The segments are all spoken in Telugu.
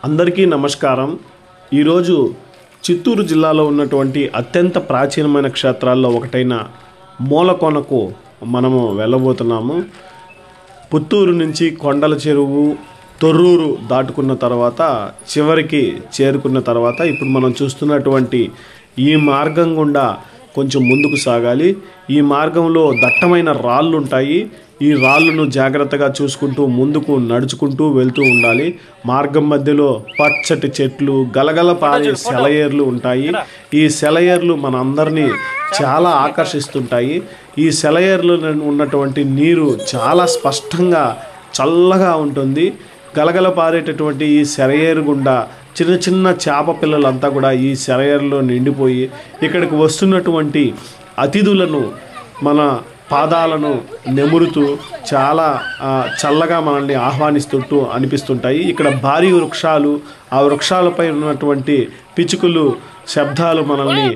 అందరికీ నమస్కారం। ఈరోజు చిత్తూరు జిల్లాలో ఉన్నటువంటి అత్యంత ప్రాచీనమైన క్షేత్రాల్లో ఒకటైన మూలకోనకు మనము వెళ్ళబోతున్నాము। పుత్తూరు నుంచి కొండల చెరువు తొర్రూరు దాటుకున్న తర్వాత చివరికి చేరుకున్న తర్వాత ఇప్పుడు మనం చూస్తున్నటువంటి ఈ మార్గం గుండా కొంచెం ముందుకు సాగాలి। ఈ మార్గంలో దట్టమైన రాళ్ళు ఉంటాయి। ఈ రాళ్ళను జాగ్రత్తగా చూసుకుంటూ ముందుకు నడుచుకుంటూ వెళ్తూ ఉండాలి। మార్గం మధ్యలో పచ్చటి చెట్లు గలగల పారే సెలయేర్లు ఉంటాయి। ఈ సెలయేర్లు మనందరినీ చాలా ఆకర్షిస్తుంటాయి। ఈ సెలయేర్లు ఉన్నటువంటి నీరు చాలా స్పష్టంగా చల్లగా ఉంటుంది। గలగల పారేటటువంటి ఈ సెలయేరు గుండా చిన్న చిన్న చేప పిల్లలంతా కూడా ఈ సెలయేరులో నిండిపోయి ఇక్కడికి వస్తున్నటువంటి అతిథులను మన పాదాలను నెమురుతూ చాలా చల్లగా మనల్ని ఆహ్వానిస్తుంటూ అనిపిస్తుంటాయి। ఇక్కడ భారీ వృక్షాలు, ఆ వృక్షాలపై ఉన్నటువంటి పిచుకులు శబ్దాలు మనల్ని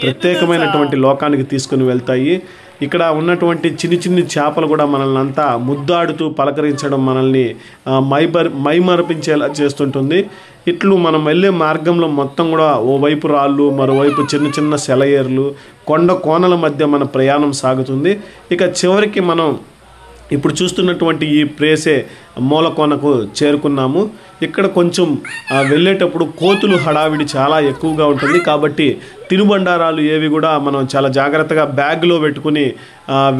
ప్రత్యేకమైనటువంటి లోకానికి తీసుకుని వెళ్తాయి। ఇక్కడ ఉన్నటువంటి చిన్ని చిన్ని చేపలు కూడా మనల్ని అంతా ముద్దాడుతూ పలకరించడం మనల్ని మైమరపించేలా చేస్తుంటుంది। ఇట్లు మనం వెళ్ళే మార్గంలో మొత్తం కూడా ఓవైపు రాళ్ళు, మరోవైపు చిన్న చిన్న సెలయేర్లు, కొండ కోనల మధ్య మన ప్రయాణం సాగుతుంది। ఇక చివరికి మనం ఇప్పుడు చూస్తున్నటువంటి ఈ ప్లేసే మూలకోనకు చేరుకున్నాము। ఇక్కడ కొంచెం వెళ్ళేటప్పుడు కోతులు హడావిడి చాలా ఎక్కువగా ఉంటుంది కాబట్టి తినుబండారాలు ఏవి కూడా మనం చాలా జాగ్రత్తగా బ్యాగ్లో పెట్టుకుని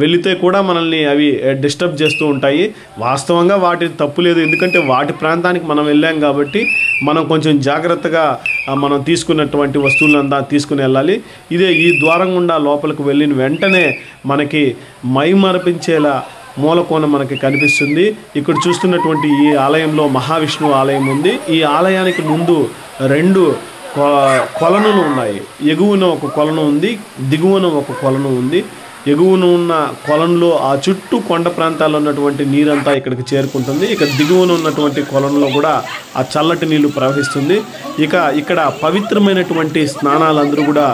వెళితే కూడా మనల్ని అవి డిస్టర్బ్ చేస్తూ ఉంటాయి। వాస్తవంగా వాటి తప్పు లేదు, ఎందుకంటే వాటి ప్రాంతానికి మనం వెళ్ళాం కాబట్టి మనం కొంచెం జాగ్రత్తగా మనం తీసుకున్నటువంటి వస్తువులంతా తీసుకుని వెళ్ళాలి। ఇదే ఈ ద్వారం గుండా లోపలికి వెళ్ళిన వెంటనే మనకి మైమరపించేలా మూలకోన మనకి కనిపిస్తుంది। ఇక్కడ చూస్తున్నటువంటి ఈ ఆలయంలో మహావిష్ణువు ఆలయం ఉంది। ఈ ఆలయానికి ముందు రెండు కొలనులు ఉన్నాయి। ఎగువన ఒక కొలను ఉంది, దిగువన ఒక కొలను ఉంది। ఎగువన ఉన్న కొలంలో ఆ చుట్టూ కొండ ప్రాంతాల్లో ఉన్నటువంటి నీరంతా ఇక్కడికి చేరుకుంటుంది। ఇక దిగువన ఉన్నటువంటి కొలంలో కూడా ఆ చల్లటి నీళ్లు ప్రవహిస్తుంది। ఇక్కడ పవిత్రమైనటువంటి స్నానాలు అందరూ కూడా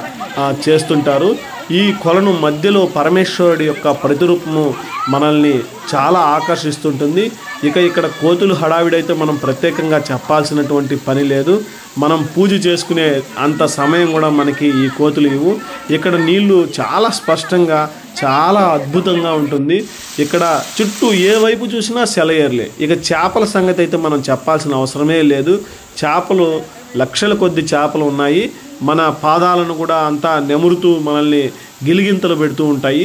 చేస్తుంటారు। ఈ కొలను మధ్యలో పరమేశ్వరుడి యొక్క ప్రతిరూపము మనల్ని చాలా ఆకర్షిస్తుంటుంది। ఇక్కడ కోతులు హడావిడైతే మనం ప్రత్యేకంగా చెప్పాల్సినటువంటి పని లేదు। మనం పూజ చేసుకునే అంత సమయం కూడా మనకి ఈ కోతులు ఇవ్వు। ఇక్కడ నీళ్లు చాలా స్పష్టంగా చాలా అద్భుతంగా ఉంటుంది। ఇక్కడ చుట్టూ ఏ వైపు చూసినా సెలయేర్లే। ఇక చేపల సంగతి అయితే మనం చెప్పాల్సిన అవసరమే లేదు। చేపలు లక్షల కొద్ది చేపలు ఉన్నాయి। మన పాదాలను కూడా అంతా నెమురుతూ మనల్ని గిలిగింతలు పెడుతూ ఉంటాయి।